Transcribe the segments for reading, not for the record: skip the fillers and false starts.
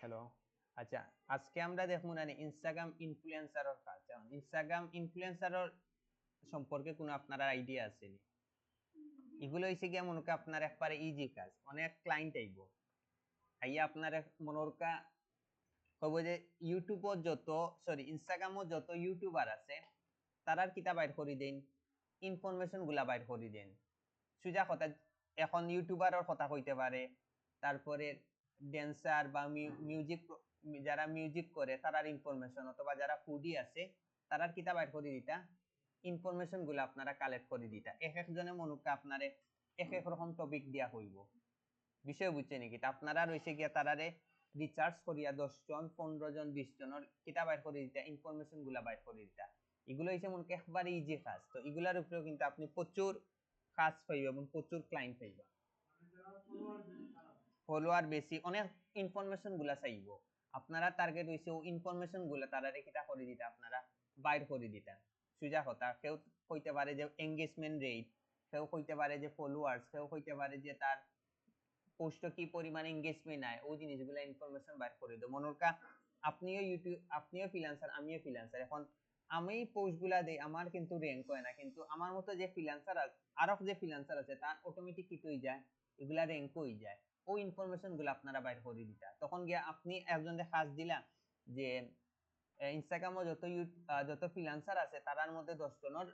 Hello. আচ্ছা, আজকে আমরা দেখবো না ইনস্টাগ্রাম ইনফ্লুয়েন্সারের কাজ। ইনস্টাগ্রাম ইনফ্লুয়েন্সারের সম্পর্কে কোনো আপনার আইডিয়া আছে নি? এগুলো হইছে গিয়া মনে করেন আপনার একবারে ইজি কাজ। অনেক ক্লায়েন্ট আইব। আইয়া আপনার মনোরকা কইব যে ইউটিউবও যত ইনস্টাগ্রামও যত ইউটিউবার আছে তারার কিতা বাইর করে দেন, ইনফরমেশন গুলা বাইর করে দেন। সুজা কথা, এখন ইউটিউবারের কথা কইতে পারে, তারপরে ড্যান্সার বা মিউজিক, যারা মিউজিক করে তারার ইনফরমেশন, অথবা যারা ফুডি আছে তারার কিতা বাইর করে দিতা, ইনফরমেশন গুলা আপনারা কালেক্ট করে দিতা। এক একজনে মনুকা আপনারে এক এক রকম টপিক দিয়া হইব। বিষয় বুঝছে নাকি? আপনারা রয়েছে গিয়া তারারে রিচার্জ করিয়া 10 জন 15 জন 20 জনের কিতা বাইর করে দিতা, ইনফরমেশন গুলা বাইর করে দিতা। এগুলো হচ্ছে মনে একবারে ইজি কাজ। তো এগুলার উপরেও কিন্তু আপনি প্রচুর কাজ পাইবে এবং প্রচুর ক্লায়েন্ট পাইবা। ফলোয়ার বেশি অনেক ইনফরমেশন গুলা চাইব, আপনারা টার্গেট হইছে ও ইনফরমেশন গুলা তারারে কিতা করে দিতা, আপনারা বাইর করে দিতা। সুজা কথা, কেউ কইতে পারে যে এঙ্গেজমেন্ট রেট, কেউ কইতে পারে যে ফলোয়ার্স, কেউ কইতে পারে যে তার পোস্ট কি পরিমাণ এঙ্গেজমেন্ট আয়, ওই জিনিসগুলো ইনফরমেশন বাইর করে দাও। মনোরকা আপনিও ইউটিউব, আপনিও ফ্রিল্যান্সার, আমিও ফ্রিল্যান্সার। এখন আমি পোস্টগুলা দেই, আমার কিন্তু র‍্যাঙ্ক হয় না, কিন্তু আমার মতো যে ফ্রিল্যান্সার আরো যে ফ্রিল্যান্সার আছে তার অটোমেটিক কি হয়ে যায়, এগুলা র‍্যাঙ্ক হয়ে যায়। ওই ইনফরমেশন গুলো আপনারা বাইর করে দিতা। তখন গিয়া আপনি একজনের কাজ দিলা যে ইনস্টাগ্রামে যত ফ্রিল্যান্সার আছে তারার মধ্যে 10 জনের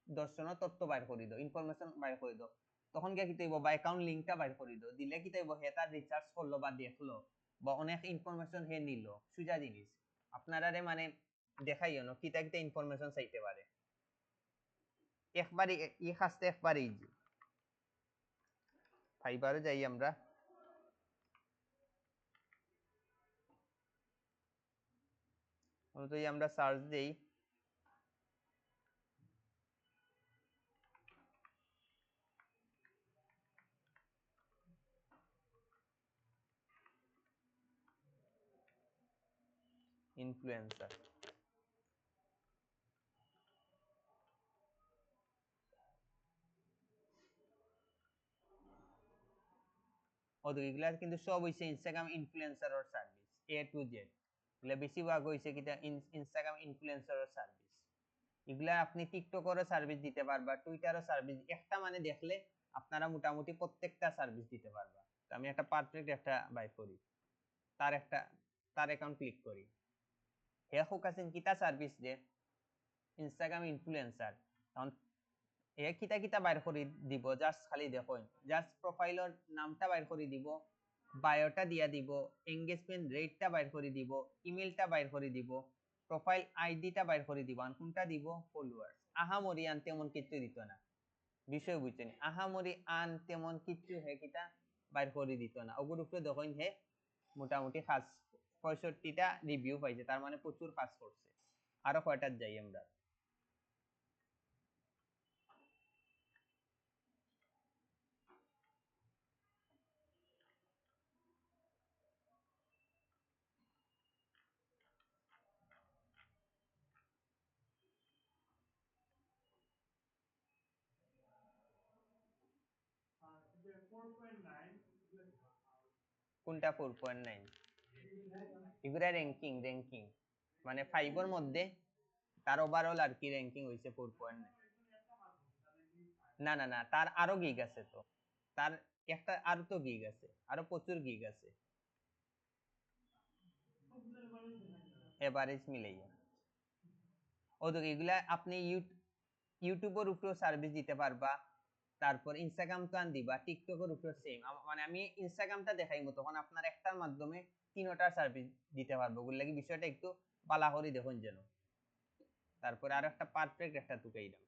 10 জনের তথ্য বাইর করে দাও, ইনফরমেশন বাইর করে দাও। তখন গিয়ে কি হইব, বা অ্যাকাউন্ট লিংকটা বাইর করে দাও, দিলে কি হইব, হে তার রিচার্জ করলো বা দেখলো বা অনেক ইনফরমেশন হে নিল। সুজা জিনিস আপনারা মানে দেখাইও না কিতা কিতা ইনফরমেশন চাইতে পারে। একবারই ই কাজটা একবারই ইজি। ফাইবারে যাই আমরা, অনুযায়ী আমরা সার্চ দেই ইনফ্লুয়েন্সার। ওদের এগুলা কিন্তু সব হইছে Instagram ইনফ্লুয়েন্সারের service, A to Z. এগুলা বেশিরভাগ হইছে কিটা ইনস্টাগ্রাম ইনফ্লুয়েন্সারের সার্ভিস। এগুলা আপনি টিকটকেরও সার্ভিস দিতে পারবা, টুইটারও সার্ভিস, একটা মানে দেখলে আপনারা মোটামুটি প্রত্যেকটা সার্ভিস দিতে পারবা। তো আমি একটা পারফেক্ট একটা বাই করি, তার অ্যাকাউন্ট ক্লিক করি। হে হোকাসিন কিতা সার্ভিস দে, ইনস্টাগ্রাম ইনফ্লুয়েন্সার। তখন এ কিতা কিতা বাইর করে দিব, জাস্ট খালি দেখুন, জাস্ট প্রোফাইলের নামটা বাইর করে দিব, বায়োটা দিয়া দিব, এঙ্গেজমেন্ট রেটটা বাইর করে দিব, ইমেলটা বাইর করে দিব, প্রোফাইল আইডিটা বাইর করে দিব, আর কোনটা দিব, ফলোয়ার্স। আহামরি আন তেমন কিছু দিত না। বিষয় বুঝছেন, আহামরি আন তেমন কিছু হে কিতা বাইর করে দিত না। ওগুর উপরে দেখুন হে মোটামুটি 65টা রিভিউ পাইছে, তার মানে প্রচুর কাজ করছে। আরো কয়টার যাই আমরা, কোনটা 4.9? এগুলা র্যাঙ্কিং র্যাঙ্কিং মানে 5 এর মধ্যে তার ওভারঅল আর কি র্যাঙ্কিং হইছে 4.9। না না না, তার আরো গিগ আছে তো, তার একটা আরো তো গিগ আছে, আরো প্রচুর গিগ আছে এভারেজ মিলাইয়া। ও তো এগুলা আপনি ইউটিউবের উপরেও সার্ভিস দিতে পারবা, তারপর ইনস্টাগ্রাম তো আন দিবা, টিকটকের উপরে সেম। মানে আমি ইনস্টাগ্রামটা দেখাইবো, তখন আপনার একটার মাধ্যমে তিনটার সার্ভিস দিতে পারবো। ওগুলো লাগি বিষয়টা একটু পালা করে দেখুন যেন। তারপরে আর একটা পারফেক্ট একটা টুকাইলাম,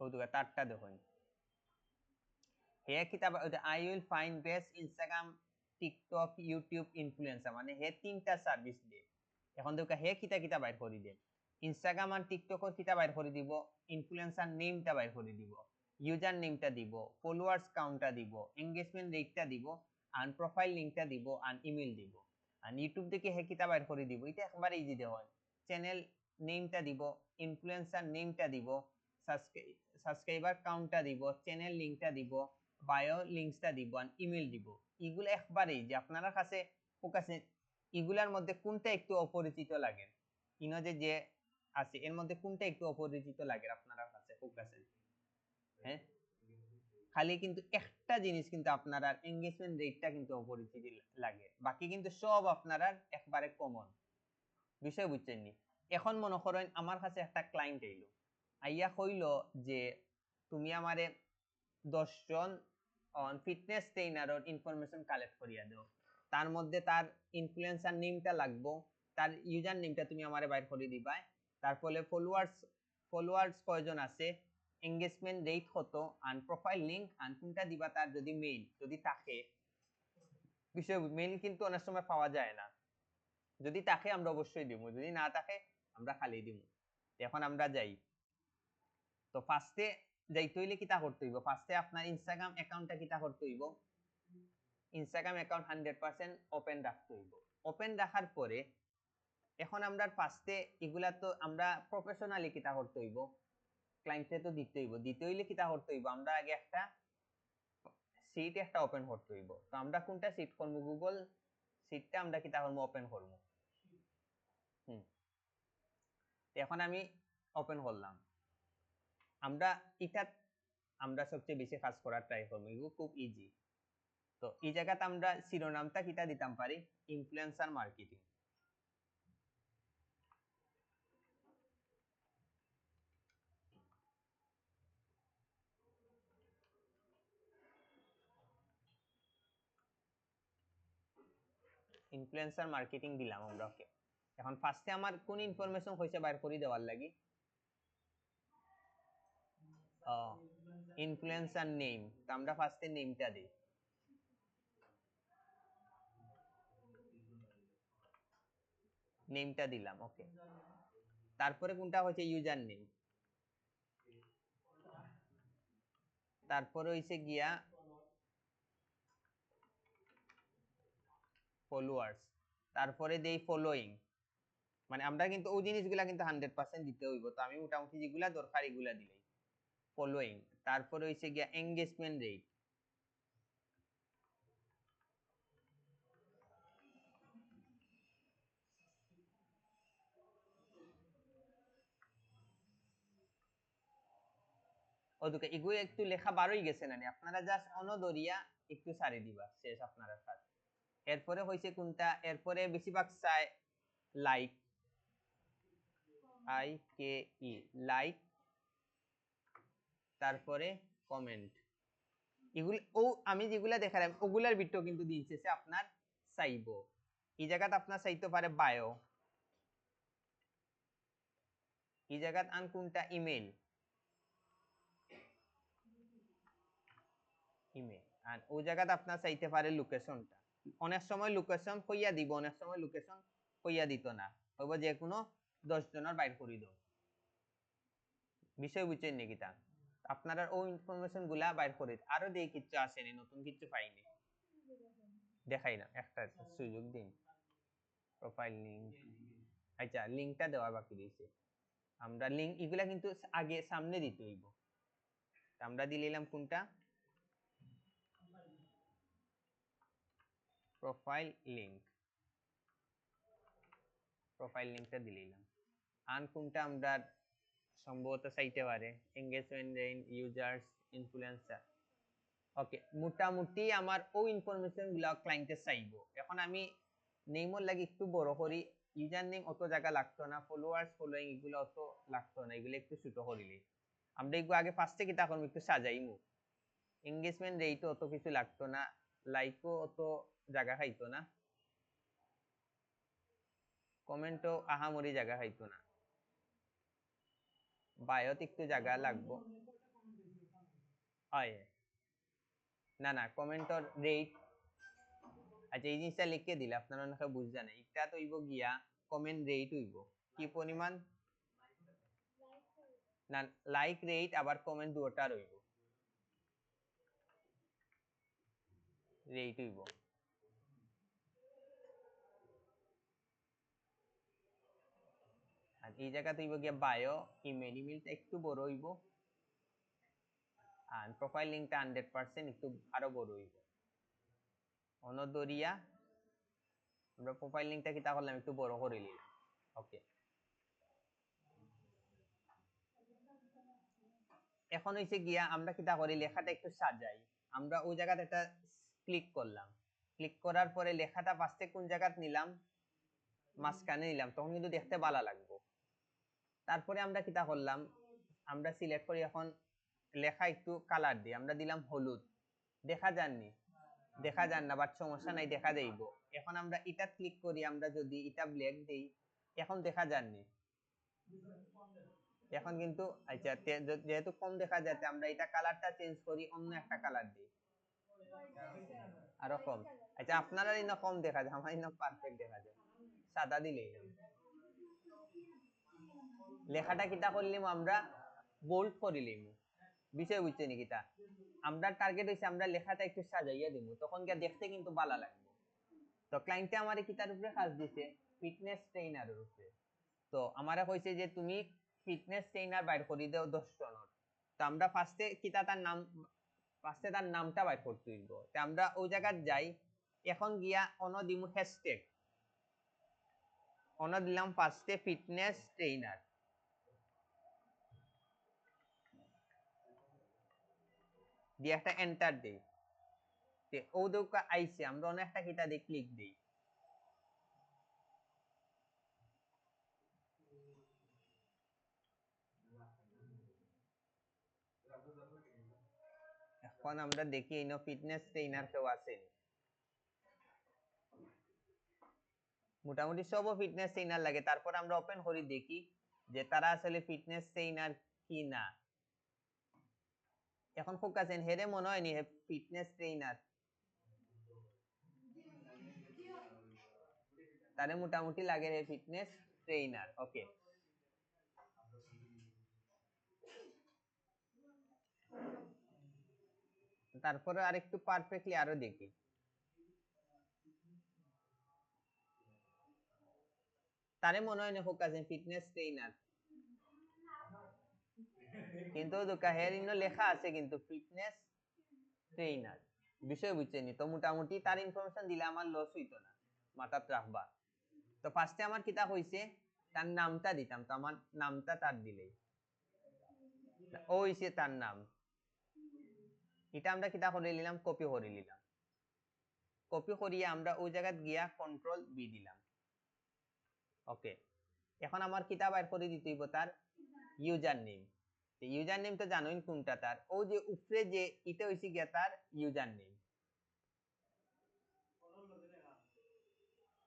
ও তো তারটা দেখুন। হে কিতাব I will find best Instagram TikTok YouTube influencer, মানে হে তিনটা সার্ভিস দিয়ে। এখন দেখো হে কিতা কিতা বাইর করে দিয়ে, ইনস্টাগ্রাম আর টিকটকের কিতা বাইর করে দিব, ইনফ্লুয়েন্সার নেমটা বাইর করে দিব, ইউজার নেমটা দিব, ফলোয়ার্স কাউন্টটা দিব, এঙ্গেজমেন্ট রেটটা দিব, আর প্রোফাইল লিংকটা দিব, আর ইমেল দিব। আর ইউটিউব থেকে হে কিতা বাইর করে দিব, এটা একবারে ইজি দেওয়া হয়। চ্যানেল নেমটা দিব, ইনফ্লুয়েন্সার নেমটা দিব, সাবস্ক্রাইবার কাউন্টটা দিব, চ্যানেল লিংকটা দিব, বায়ো লিংকসটা দিব আর ইমেল দিব। এগুলো একবারেই যে আপনার কাছে ফোকাসে এগুলার মধ্যে কোনটা একটু অপরিচিত লাগে, ইনো যে আছে এর মধ্যে কোনটা একটু অপরিচিত লাগে আপনার কাছে ফোকাসে? হ্যাঁ, খালি কিন্তু একটা জিনিস কিন্তু আপনার এঙ্গেজমেন্ট রেটটা কিন্তু অপরিচিত লাগে, বাকি কিন্তু সব আপনার একবারে কমন বিষয়, বুঝছেন নি? এখন মনে করেন আমার কাছে একটা ক্লায়েন্ট আইলো, আইয়া কইল যে তুমি আমারে 10 জন ফিটনেস ট্রেনারের ইনফরমেশন কালেক্ট করিয়া দাও, তার মধ্যে তার ইনফ্লুয়েন্সার নেমটা লাগবো, তার ইউজার নেমটা তুমি আমারে বাইর করে দিবা, তারপরে ফলোয়ার্স কয়জন আছে, এঙ্গেজমেন্ট রেট কত, আর প্রোফাইল লিংক আর কোনটা দিবা, তার যদি মেইল যদি থাকে, বিষয় মেইল কিন্তু অনেক সময় পাওয়া যায় না, যদি থাকে আমরা অবশ্যই দিব, যদি না থাকে আমরা খালি দিব। এখন আমরা যাই, তো ফার্স্টে যাইতে হইলে কিতা করতে হইব, ফার্স্টে আপনার ইনস্টাগ্রাম অ্যাকাউন্টটা কিতা করতে হইব, ইনস্টাগ্রাম অ্যাকাউন্ট 100% ওপেন রাখতে হইব। ওপেন রাখার পরে এখন আমরা ফার্স্টে এগুলা তো আমরা প্রফেশনালি কিতা করতে হইব, ক্লায়েন্টে তো দিতে হইব, দিতে হইলে কিতা করতে হইব, আমরা আগে একটা সিট একটা ওপেন করতে হইব। তো আমরা কোনটা সিট করব, গুগল সিটটা আমরা কিতা করব, ওপেন করব। এখন আমি ওপেন করলাম, আমরা এটা আমরা সবচেয়ে বেশি কাজ করার ট্রাই করব, এগুলো খুব ইজি। তো এই জায়গাতে আমরা শিরোনামটা কিটা দিতাম পারি, ইনফ্লুয়েন্সার মার্কেটিং। ইনফ্লুয়েন্সার মার্কেটিং দিলাম আমরা, ওকে। এখন ফার্স্টে আমার কোন ইনফরমেশন হইছে বাইর করে দেওয়ার লাগি, ইনফ্লুয়েন্সার নেম, তো আমরা ফার্স্টে নেমটা দেই, নেমটা দিলাম, ওকে। তারপরে কোনটা হচ্ছে ইউজার নেম, তারপরে হইছে গিয়া ফলোয়ার্স, তারপরে দেই ফলোইং, মানে আমরা কিন্তু ওই জিনিসগুলা কিন্তু 100% দিতে হইব, তো আমি মোটামুটি যেগুলা দরকার এগুলা দিলাই, ফলোইং। তারপরে হইছে গিয়া এঙ্গেজমেন্ট রেট, ওদিকে এগুলো একটু লেখা বারোই গেছে না, আপনারা জাস্ট অনদরিয়া একটু সারি দিবা, শেষ আপনারা কাজ। এরপরে হইছে কোনটা, এরপরে বেশিরভাগ চায় লাইক, IKE লাইক, তারপরে কমেন্ট, এগুলো ও আমি যেগুলা দেখালাম ওগুলার ভিতরেও কিন্তু দিয়েছে আপনার চাইবো, এই জায়গাতে আপনার চাইতে পারে বায়ো, এই জায়গাত আন কোনটা ইমেল, আর ওই জায়গাতে আপনার চাইতে পারে লোকেশনটা, অনেক সময় লোকেশন কইয়া দিব, অনেক সময় লোকেশন কইয়া দিত না, হইব যে কোনো 10 জনের বাইর করে দাও, বিষয় বুঝছেন নাকি? তা আপনারা ওই ইনফরমেশন গুলা বাইর করে, আরো দিয়ে কিচ্ছু আসেনি, নতুন কিছু পাইনি, দেখাই না, একটা সুযোগ দিন, প্রোফাইল লিংক, আচ্ছা লিংকটা দেওয়া বাকি রয়েছে, আমরা লিংক এগুলা কিন্তু আগে সামনে দিতে হইব, আমরা দিলাম কোনটা, প্রোফাইল লিংক, প্রোফাইল লিংকটা দিলাম, আন কোনটা আমরা সম্ভবত চাইতে পারে এঙ্গেজমেন্ট রেট, ইউজার্স, ইনফ্লুয়েন্সার, ওকে। মোটামুটি আমার ওই ইনফরমেশন গুলা ক্লায়েন্টে চাইবো। এখন আমি নেইমর লাগি একটু বড় করি, ইউজার নেম অত জায়গা লাগতো না, ফলোয়ার্স ফলোইং এগুলো অত লাগতো না, এগুলো একটু ছোট করিলি, আমরা এগুলো আগে ফার্স্টে কি তখন একটু সাজাইমু, এঙ্গেজমেন্ট রেটও অত কিছু লাগতো না, লাইকও অত জায়গা খাইতো না, কমেন্টও আহামরি জায়গা খাইতো না, বায়োতে একটু জায়গা লাগবো, হয় না না কমেন্টর রেট, আচ্ছা এই জিনিসটা লিখে দিলে আপনারা অনেকে বুঝবে না, এটা তো হইব গিয়া কমেন্ট রেট হইব কি পরিমাণ না, লাইক রেট আবার কমেন্ট দুটোটা রইব, রেট হইব, আর এই জায়গাতে হইব গিয়া বায়ো, ইমেল, ইমেলটা একটু বড় হইব, আর প্রোফাইল লিংকটা 100% একটু আরো বড় হইব অনদরিয়া আমরা প্রোফাইল লিংকটা কি তা করলাম একটু বড় করে নিলাম ওকে এখন হইছে গিয়া আমরা কি তা করি লেখাটা একটু সাজাই আমরা ওই জায়গাতে একটা ক্লিক করলাম ক্লিক করার পরে লেখাটা ফার্স্টে কোন জায়গাতে নিলাম মাঝখানে নিলাম তখন কিন্তু দেখতে ভালো লাগবে তারপরে আমরা কি তা করলাম আমরা সিলেক্ট করি এখন লেখা একটু কালার দিই আমরা দিলাম হলুদ দেখা যাননি দেখা যান না বাট সমস্যা নাই দেখা যাইব এখন আমরা এটা ক্লিক করি আমরা যদি এটা ব্ল্যাক দেই এখন দেখা যাননি এখন কিন্তু আচ্ছা যেহেতু কম দেখা যাচ্ছে আমরা এটা কালারটা চেঞ্জ করি অন্য একটা কালার দিই আরো কম আচ্ছা আপনারা ইনো কম দেখা যায় আমার ইনো পারফেক্ট দেখা যায় সাদা দিলেই লেখাটা কিটা করলিম আমরা বোল্ড করিলিম বিষয় বুঝছে নি কিটা আমরা টার্গেট হইছে আমরা লেখাটা একটু সাজাইয়া দিব তখন কি দেখতে কিন্তু ভালো লাগবে তো ক্লায়েন্টে আমারে কিটার উপরে কাজ দিছে ফিটনেস ট্রেইনারের উপরে তো আমারে কইছে যে তুমি ফিটনেস ট্রেইনার বাইর করি দাও 10 জনের তো আমরা ফার্স্টে কিটা তার নাম ফার্স্টে তার নামটা বাইর করতে হইব তো আমরা ওই জায়গায় যাই এখন গিয়া অন্য দিমু হ্যাশট্যাগ অন্য দিলাম ফার্স্টে ফিটনেস ট্রেইনার দিয়ে একটা এন্টার দেই তে ও দৌকা আইছে আমরা অন্য একটা কিটা দিয়ে ক্লিক দেই এখন আমরা দেখি ইনো ফিটনেস ট্রেইনার কেউ আছে মোটামুটি সবও ফিটনেস ট্রেইনার লাগে তারপর আমরা ওপেন করি দেখি যে তারা আসলে ফিটনেস ট্রেইনার কি না এখন ফোকাসেন হেরে মনে হয়নি হে ফিটনেস ট্রেইনার তারে মোটামুটি লাগে হে ফিটনেস ট্রেইনার ওকে তারপরে আরেকটু পারফেক্টলি আরো দেখি তারে মনে হয় না ফোকাসেন ফিটনেস ট্রেইনার কিন্তু দুকা হের ইনো লেখা আছে কিন্তু ফিটনেস ট্রেইনার বিষয় বুঝছেনি তো মোটামুটি তার ইনফরমেশন দিলে আমার লস হইতো না মাথাত রাখবা তো ফার্স্টে আমার কিতা হইছে তার নামটা দিতাম তো আমার নামটা তার দিলেই ও হইছে তার নাম এটা আমরা কিতা করে নিলাম কপি করে নিলাম কপি করিয়ে আমরা ওই জায়গায় গিয়া কন্ট্রোল বি দিলাম ওকে এখন আমার কিতা বাইর করে দিতে হইব তার ইউজার নেম ইউজার নেম তো জানোই কোনটা তার ও যে উপরে যে এটা হইছে গিয়া তার ইউজার নেম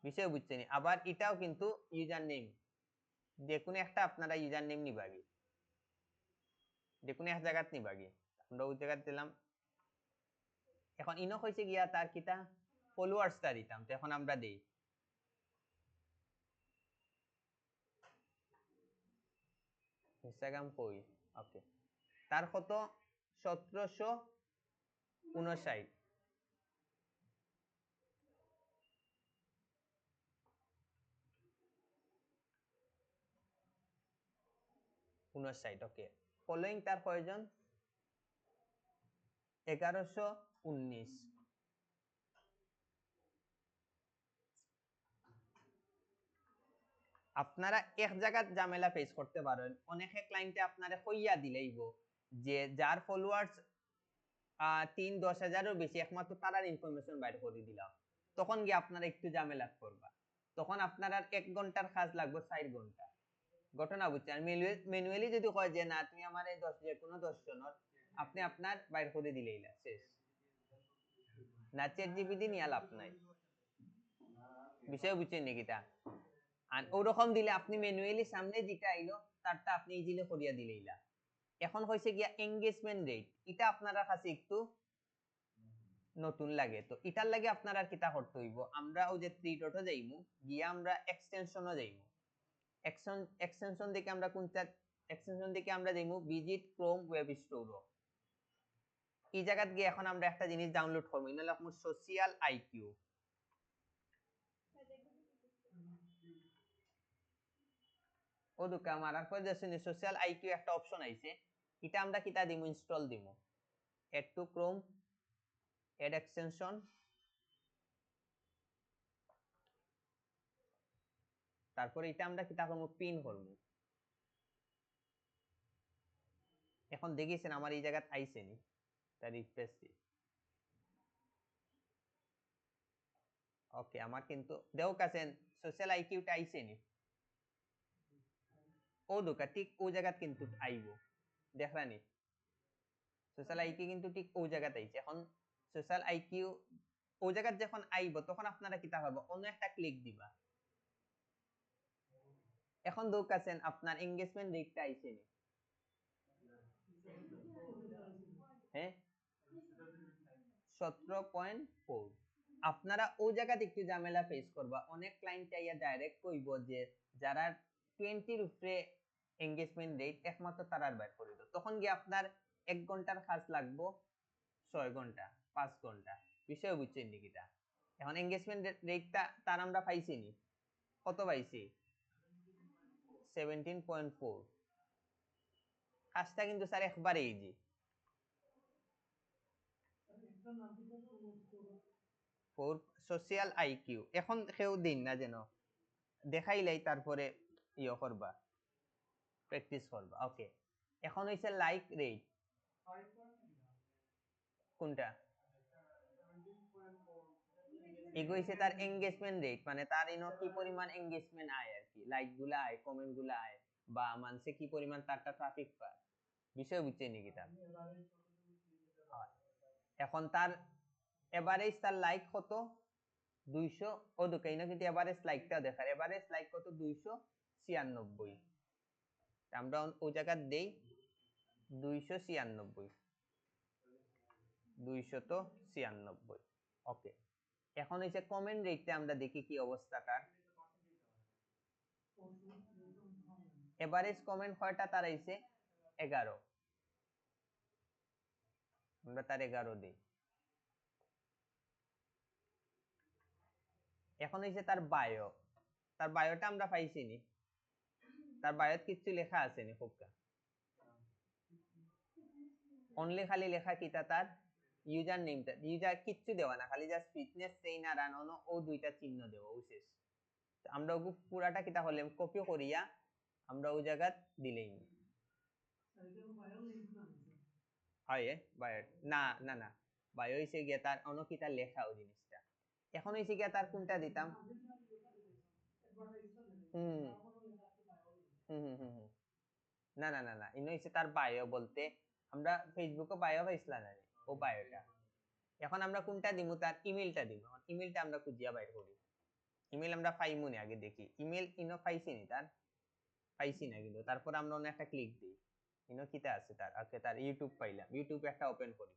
বিষয় বুঝছেন আবার এটাও কিন্তু ইউজার নেম যে কোনো একটা আপনারা ইউজার নেম নিবাগে যে কোনো এক জায়গাত নিবাগে আমরা ওই জায়গাত দিলাম এখন ইনো হইছে গিয়া তার কিতা ফলোয়ার্সটা দিতাম তো এখন আমরা দেই ইনস্টাগ্রাম কই ওকে তার কত 1759 59 ওকে ফলোইং তার কয়জন 1119 আপনারা এক জায়গাত ঝামেলা ফেস করতে পারেন অনেকে ক্লায়েন্টে আপনারে কইয়া দিলেইব যে যার ফলোয়ার্স 3-10 হাজারের বেশি একমাত্র তারার ইনফরমেশন বাইর করে দিলাম তখন গিয়ে আপনারা একটু ঝামেলা করবা তখন আপনার আর 1 ঘন্টার কাজ লাগবে 4 ঘন্টা ঘটনা বুঝছেন ম্যানুয়ালি যদি কয় যে না তুমি আমার এই 10 যে কোনো 10 জনের আপনি আপনার বাইর করে দিলেই না শেষ না চ্যাট জিপিটি নিয়ে লাভ নাই বিষয় বুঝছেন নাকি তা আর ওরকম দিলে আপনি ম্যানুয়ালি সামনে যেটা আইলো তারটা আপনি ইজিলি করিয়া দিলেই না এখন হইছে গিয়া এনগেজমেন্ট রেট এটা আপনারা কাছে একটু নতুন লাগে তো এটার লাগে আপনারা কিটা করতে হইব আমরা ওই যে থ্রি ডটে যাইমু গিয়া আমরা এক্সটেনশনও যাইমু এক্সটেনশন দেখে আমরা কোনটা এক্সটেনশন দেখে আমরা যাইমু ভিজিট ক্রোম ওয়েব স্টোর এই জায়গাত গিয়ে এখন আমরা একটা জিনিস ডাউনলোড করব এটা হলো সোশ্যাল আইকিউ ও দুকা মারার পর যে সোশ্যাল আইকিউ একটা অপশন আইছে এটা আমরা কিটা দিমু ইনস্টল দিমু add to Chrome, add extension, তারপর এটা আমরা কিতা করব পিন করব। এখন দেখিছেন আমার এই জায়গাত আইছে নি, তা রিফ্রেশ দি। ওকে আমার কিন্তু দেও কাছেন সোশ্যাল আইকিউটা আইছে নি, ও দোকা ঠিক ও জায়গাত কিন্তু আইবো, দেখরানি সোশ্যাল আইকিউ কিন্তু ঠিক ও জায়গাত আইছে। এখন সোশ্যাল আইকিউ ও জায়গাত যখন আইব তখন আপনারা কিতা করব অন্য একটা ক্লিক দিবা। এখন দোকাছেন আপনার এনগেজমেন্ট রেটটা আইছে নি, হ্যাঁ 17.4। আপনারা ও জায়গাতে একটু ঝামেলা ফেস করবা, অনেক ক্লায়েন্ট আইয়া ডাইরেক্ট কইব যে যারা 20 এর উপরে এনগেজমেন্ট রেট একমাত্র তারার বাইর করে দাও, তখন গিয়ে আপনার 1 ঘন্টার কাজ লাগবো 6 ঘন্টা 5 ঘন্টা, বিষয় বুঝছেন নিকিটা। এখন এনগেজমেন্ট রেটটা তার আমরা পাইছি নি, কত পাইছি 17.4। কাজটা কিন্তু স্যার একবারে ইজি। ফর সোশ্যাল আইকিউ এখন কেউ দিন না যেন দেখাইলাই, তারপরে ইয়ে করবা প্র্যাকটিস করবা। ওকে এখন হইছে লাইক রেট, কোনটা এগো হইছে তার এনগেজমেন্ট রেট, মানে তার ইনো কি পরিমাণ এনগেজমেন্ট আয় আর কি, লাইক গুলা আয়, কমেন্ট গুলা আয়, বা মানুষে কি পরিমাণ তারটা ট্রাফিক পায়, বিষয় বুঝছেন নাকি তার। এখন তার এভারেজ তার লাইক কত 200, ও দোকাইনা কিন্তু এভারেজ লাইকটা দেখার, এভারেজ লাইক কত 296, আমরা ও জায়গা দেই 296, 296। ওকে এখন হইছে কমেন্ট রেটটা আমরা দেখি কি অবস্থাটা। এভারেজ কমেন্ট কয়টা তার আইছে 11, আমরা তার 11 দেই। এখন হইছে তার বায়ো, তার বায়োটা আমরা পাইছি নি, তার বায়োত কিছু লেখা আছে নি খুবটা, অনলি খালি লেখা কিটা তার ইউজার নেমটা, ইউজার কিচ্ছু দেওয়া না, খালি জাস্ট ফিটনেস ট্রেইনার আর অন ও দুইটা চিহ্ন দেব ও শেষ। আমরা ওগু পুরাটা কিটা হলে কপি করিয়া আমরা ওই জায়গা দিলেই হয় বায়ো না না না, বায়ো হইছে গিয়া তার অন্য কিটা লেখা ওই জিনিসটা। এখন হইছে গিয়া তার কোনটা দিতাম হুম হুম হুম হুম হুম না না না না ইনো হইছে তার বায়ো বলতে আমরা ফেসবুকে বায়ো পাইছিলাম না ও বায়োটা। এখন আমরা কোনটা দিমু তার ইমেলটা দিমু, ইমেলটা আমরা খুঁজিয়া বাইর করি, ইমেল আমরা পাইমু নি আগে দেখি, ইমেল ইনো পাইছি নি তার, পাইছি না কিন্তু, তারপর আমরা অন্য একটা ক্লিক দিই, ইনো কিটা আছে তার, আজকে তার ইউটিউব পাইলাম, ইউটিউব একটা ওপেন করি,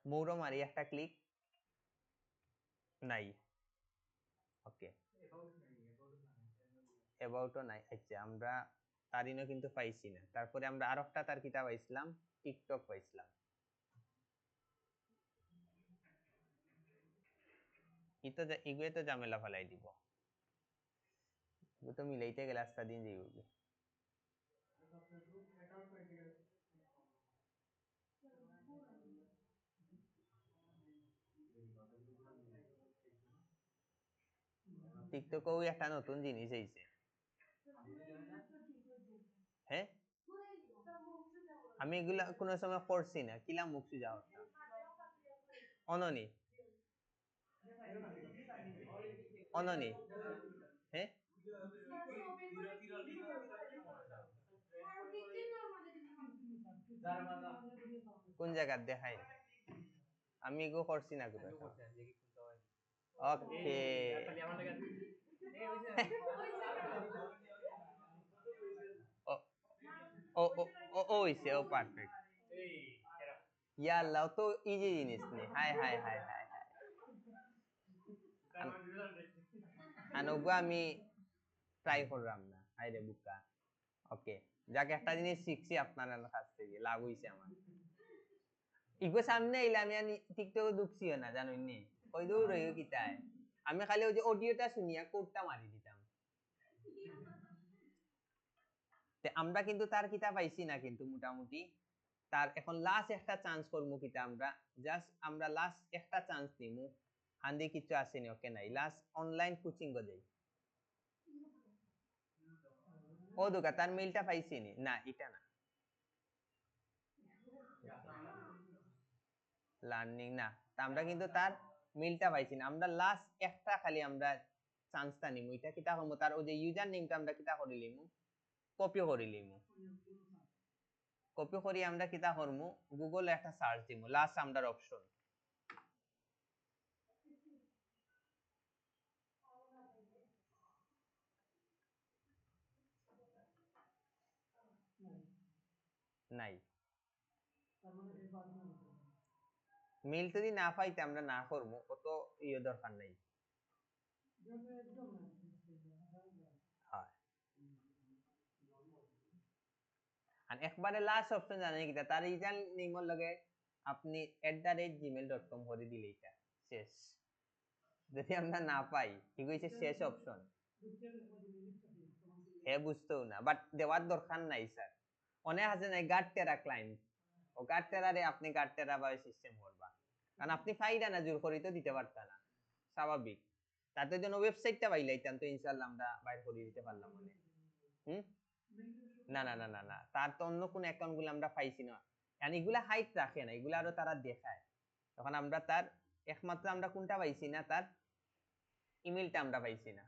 মৌরো মারি একটা ক্লিক নাই। ওকে অ্যাবাউটও নাই, আচ্ছা আমরা তার ইনো কিন্তু পাইছি না, তারপরে আমরা আরেকটা তার কিটা পাইছিলাম টিকটক পাইছিলাম, ইতো ইগুয়ে তো ঝামেলা ফেলাই দিব, তো মিলাইতে গেলে আস্তা দিন যাইব। টিকটকেও একটা নতুন জিনিস আইছে, হ্যাঁ আমি এগুলা কোনো সময় করছি না, কিলা মুখ সুজা করতাম অননি অননি, হ্যাঁ কোন জায়গা দেখাই, আমি এগো করছি না কোনো। ওকে ও ও ও ও হইছে ও পারফেক্ট, ইয়া আল্লাহ তো ইজি জিনিস নি, হাই হাই হাই হাই হাই আনগো আমি ট্রাই করলাম না, হাই রে বুকা। ওকে যাকে একটা জিনিস শিখছি আপনার কাছ থেকে, লাভ হইছে আমার। ইগো সামনে আইলে আমি আনি টিকটকে ঢুকছিও না জানোই নি, কই দূর রইও কিতায়, আমি খালি ওই যে অডিওটা শুনিয়া কোডটা মারি দিতাম। তে আমরা কিন্তু তার কিতা পাইছি না কিন্তু মোটামুটি তার এখন লাস্ট একটা চান্স করবো কিটা আমরা জাস্ট আমরা লাস্ট একটা চান্স নিমু হান্দি কিছু আসেনি ওকে নাই লাস্ট অনলাইন কোচিং গো যাই ও দুকা তার মেইলটা পাইছিনি না এটা না লার্নিং না তা আমরা কিন্তু তার মেইলটা পাইছি না আমরা লাস্ট একটা খালি আমরা চান্সটা নিমু এটা কিটা করবো তার ওই যে ইউজার নেমটা আমরা কিটা করে লিমু কপি করে লিমু কপি করি আমরা কিটা করমু গুগলে একটা সার্চ দিমু লাস্ট আমরার অপশন নাই মেইল যদি না পাইতে আমরা না করবো কত ইয়ে দরকার নাই আর একবারে লাস্ট অপশন জানেন কি তার ইউজার নেমের লগে আপনি @gmail.com করে দিলে এটা শেষ যদি আমরা না পাই কি কইছে শেষ অপশন হে বুঝতেও না বাট দেওয়ার দরকার নাই স্যার অনেক আছে না গাটটেরা ক্লায়েন্ট ও গাটটেরারে আপনি গাটটেরা ভাবে সিস্টেম করবা কারণ আপনি ফাইদা না জোর করি তো দিতে পারতা না স্বাভাবিক তাতে জন্য ওয়েবসাইটটা বাইলাইতাম তো ইনশাআল্লাহ আমরা বাইর করে দিতে পারলাম মানে না না না না না তার তো অন্য কোন অ্যাকাউন্ট গুলো আমরা পাইছি না কারণ এগুলা হাইট রাখে না এগুলা আরো তারা দেখায় তখন আমরা তার একমাত্র আমরা কোনটা পাইছি না তার ইমেলটা আমরা পাইছি না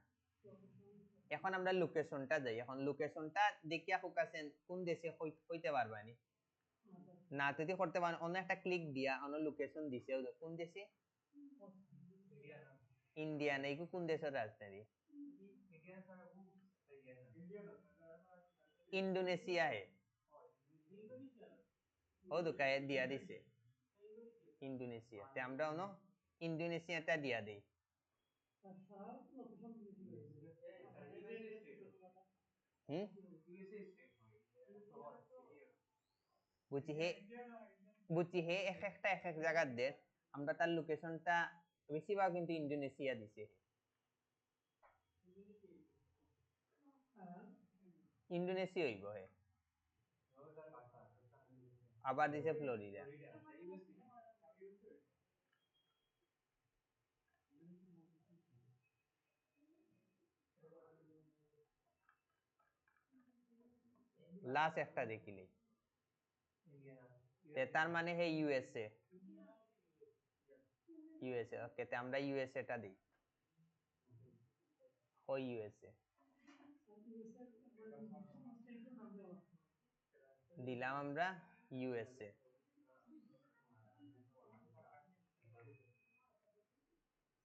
এখন আমরা লোকেশনটা যাই এখন লোকেশনটা দেখিয়া ফোকাসেন কোন দেশে হইতে পারবানি না যদি করতে পারেন অন্য একটা ক্লিক দিয়া অন্য লোকেশন দিছে কোন দেশে ইন্ডিয়া নাই কোন দেশের রাজধানী इंडोनेशिया है ও তো কায় দিয়া দিছে ইন্দোনেশিয়া তে আমরা ওনো ইন্দোনেশিয়াটা দিয়া দেই বুঝছি হে এক একটা এক এক জায়গার দেশ আমরা তার লোকেশনটা বেশিরভাগ কিন্তু ইন্দোনেশিয়া দিছে ইন্দোনেশিয়া হইব হে আবার দিছে ফ্লোরিডা লাস্ট একটা দেখিলি তার মানে হে ইউএসএ ইউএসএ ওকে তে আমরা ইউএসএ টা দেই ও ইউএসএ দিলাম আমরা ইউএসএ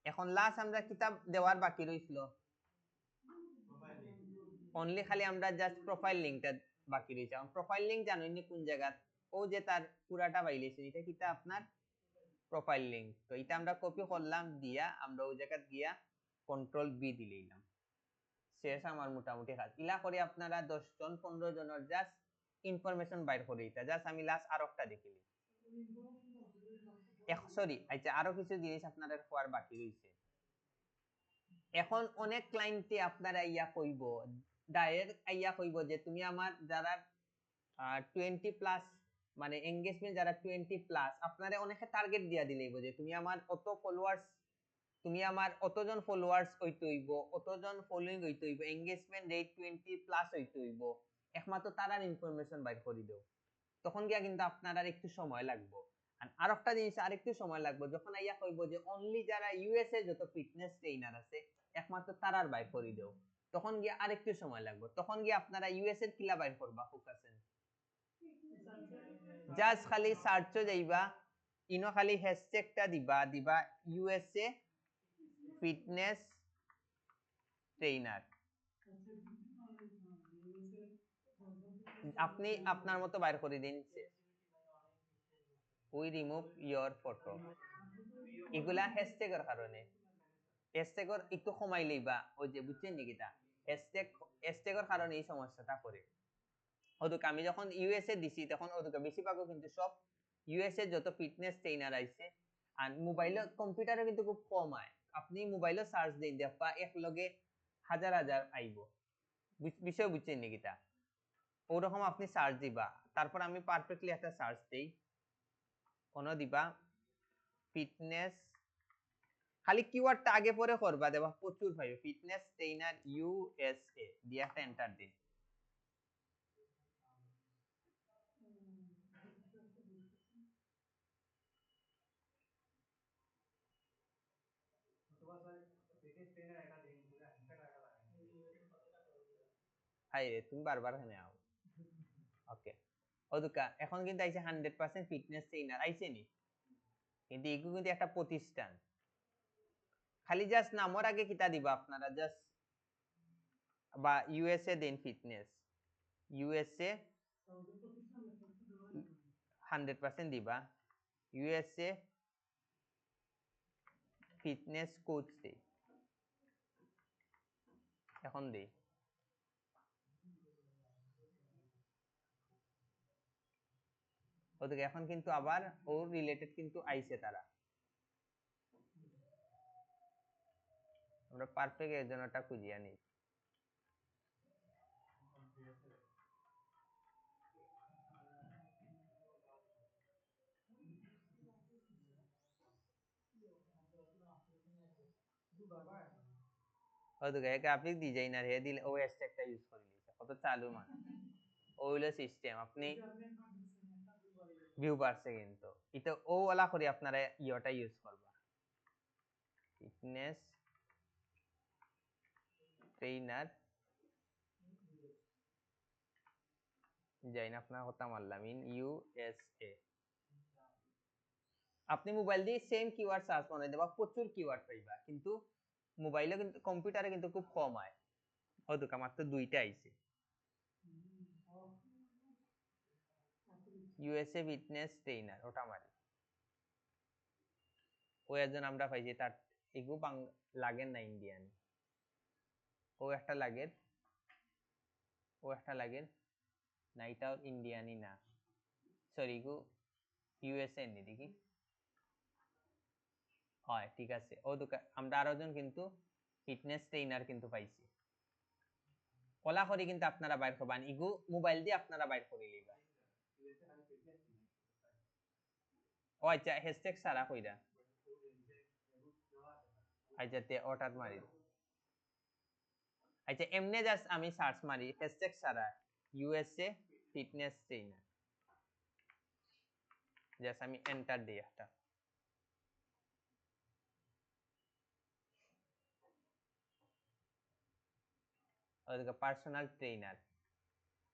এখন লাস্ট আমরা কিতাব দেওয়ার বাকি রইছিল অনলি খালি আমরা জাস্ট প্রোফাইল লিংকটা বাকি রইছে এখন প্রোফাইল লিংক জানেন নি কোন জায়গা ও যে তার পুরাটা বাইলেছে এটা কিতা আপনার প্রোফাইল লিংক তো এটা আমরা কপি করলাম দিয়া আমরা ওই জায়গা গিয়া কন্ট্রোল বি দিলাম শেষ আমার মোটামুটি কাজ ইলা করে আপনারা 10 জন 15 জনের জাস্ট ইনফরমেশন বাইর করে দিতা জাস্ট আমি লাস্ট আরেকটা দেখিলি সরি আচ্ছা আরো কিছু জিনিস আপনাদের হওয়ার বাকি রইছে এখন অনেক ক্লায়েন্টে আপনারা ইয়া কইব ডাইরেক্ট ইয়া কইব যে তুমি আমার যারা 20 প্লাস মানে এনগেজমেন্ট যারা 20 প্লাস আপনারা অনেকে টার্গেট দিয়া দিলেইব যে তুমি আমার অত ফলোয়ার্স তুমি আমার অতজন ফলোয়ার্স হইতে হইব অতজন ফলোইং হইতে হইব এনগেজমেন্ট রেট 20 প্লাস হইতে হইব একমাত্র তারার ইনফরমেশন বাইর করে দাও তখন গিয়া কিন্তু আপনার আর একটু সময় লাগবে আর একটা জিনিস আরেকটু সময় লাগবে যখন আইয়া কইব যে অনলি যারা ইউএসএ যত ফিটনেস ট্রেইনার আছে একমাত্র তারার বাইর করে দাও তখন গিয়া আরেকটু সময় লাগবে তখন গিয়া আপনারা ইউএসএ কিলা বাইর করবা ফোকাসেন জাস্ট খালি সার্চে যাইবা ইনো খালি হ্যাশট্যাগটা দিবা ইউএসএ ফিটনেস ট্রেইনার আপনি আপনার মতো বাইর করে দিন উই রিমুভ ইয়োর ফটো এগুলা হ্যাশট্যাগের কারণে হ্যাশট্যাগের একটু কমাই লইবা ওই যে বুঝছেন নাকি তা হ্যাশট্যাগের কারণে এই সমস্যাটা করে ওদুক আমি যখন ইউএসএ দিছি তখন ওদুক বেশিরভাগও কিন্তু সব ইউএসএ যত ফিটনেস ট্রেইনার আইছে আর মোবাইলে কম্পিউটারে কিন্তু খুব কম আয় আপনি মোবাইলে সার্চ দিন দেখবা এক লগে হাজার হাজার আইব বিষয় বুঝছেন নাকি তা ওরকম আপনি সার্চ দিবা তারপর আমি পারফেক্টলি একটা সার্চ দেই, কোন দিবা ফিটনেস, খালি কিওয়ার্ডটা আগে পরে করবা, দেবা প্রচুর পাইবে, ফিটনেস ট্রেইনার ইউএসএ দিয়ে একটা এন্টার দিন। হাই রে, তুমি বারবার এখানে আও। ওকে, ওদুকা এখন কিন্তু আইছে 100% ফিটনেস ট্রেইনার আইছে নি, কিন্তু এগুলো কিন্তু একটা প্রতিষ্ঠান। খালি জাস্ট নামর আগে কিতা দিবা আপনারা, জাস্ট বা ইউএসএ দেন, ফিটনেস ইউএসএ 100% দিবা, ইউএসএ ফিটনেস কোচ দেই, এখন দেই। ওদিকে এখন কিন্তু আবার ওর রিলেটেড কিন্তু আইছে তারা। আমরা পারফেক্ট এর জন্যটা খুঁজিয়া নিই। ওদিকে গ্রাফিক ডিজাইনার হে দিলে ও হ্যাশট্যাগটা ইউজ করে নিছে, কত চালু মানে ও হইলো সিস্টেম। আপনি ভিউ বাড়ছে কিন্তু এটা ও ওলা করে আপনারা ইয়োটা ইউজ করবা, ফিটনেস ট্রেইনার যাই না, আপনার কথা মানলাম, ইন ইউএসএ। আপনি মোবাইল দিয়ে সেম কিওয়ার্ড সার্চ করে দেবা, প্রচুর কিওয়ার্ড পাইবা, কিন্তু মোবাইলে কিন্তু কম্পিউটারে কিন্তু খুব কম হয়। ও দুকা মাত্র দুইটা আইছে, ইউএসএ ফিটনেস ট্রেইনার, ওটা মারি। ও একজন আমরা পাইছি, তার এগু লাগেন না ইন্ডিয়ান, ও একটা লাগের, ও একটা লাগের না, এটাও ইন্ডিয়ানই না, সরি গু ইউএসএ নি দেখি, হয় ঠিক আছে। ও দুকা আমরা আরো জন কিন্তু ফিটনেস ট্রেইনার কিন্তু পাইছি, কলা করি কিন্তু আপনারা বাইর করবেন, ইগু মোবাইল দিয়ে আপনারা বাইর করে লিবা। ও আচ্ছা, হ্যাশট্যাগ সারা কইরা, আচ্ছা তে ওটার মারি, আচ্ছা এমনি জাস্ট আমি সার্চ মারি হ্যাশট্যাগ সারা ইউএসএ ফিটনেস ট্রেইনার, জাস্ট আমি এন্টার দিই একটা। ওদিকে পার্সোনাল ট্রেইনার,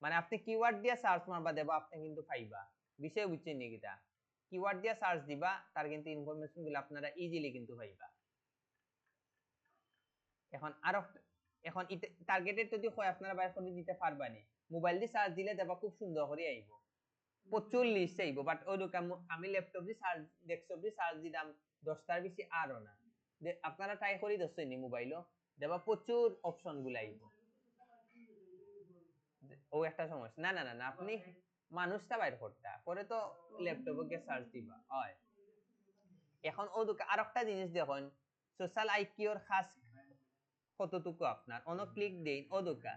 মানে আপনি কিওয়ার্ড দিয়ে সার্চ মারবা দেবা, আপনি কিন্তু পাইবা, বিষয় বুঝছেন নি কিটা, কিওয়ার্ড দিয়ে সার্চ দিবা, তার কিন্তু ইনফরমেশন গুলো আপনারা ইজিলি কিন্তু পাইবা। এখন আরো এখন টার্গেটেড যদি হয় আপনারা বাইর করে দিতে পারবানি, মোবাইল দিয়ে সার্চ দিলে দেবা খুব সুন্দর করে আইব, প্রচুর লিস্ট আইব, বাট ওই রকম আমি ল্যাপটপ দিয়ে সার্চ, ডেস্কটপ দিয়ে সার্চ দিলাম 10টার বেশি আরো না, আপনারা ট্রাই করি দছছেন নি মোবাইলও দেবা, প্রচুর অপশন গুলো আইব। ও একটা সমস্যা, না না না না, আপনি মানুষটা বাইর করতে পরে তো ল্যাপটপে গিয়ে সার্চ দিবা হয়। এখন ও আরেকটা জিনিস দেখুন, সোশ্যাল আইকিউর খাস কতটুকু আপনার অন ক্লিক দেন, ও দোকা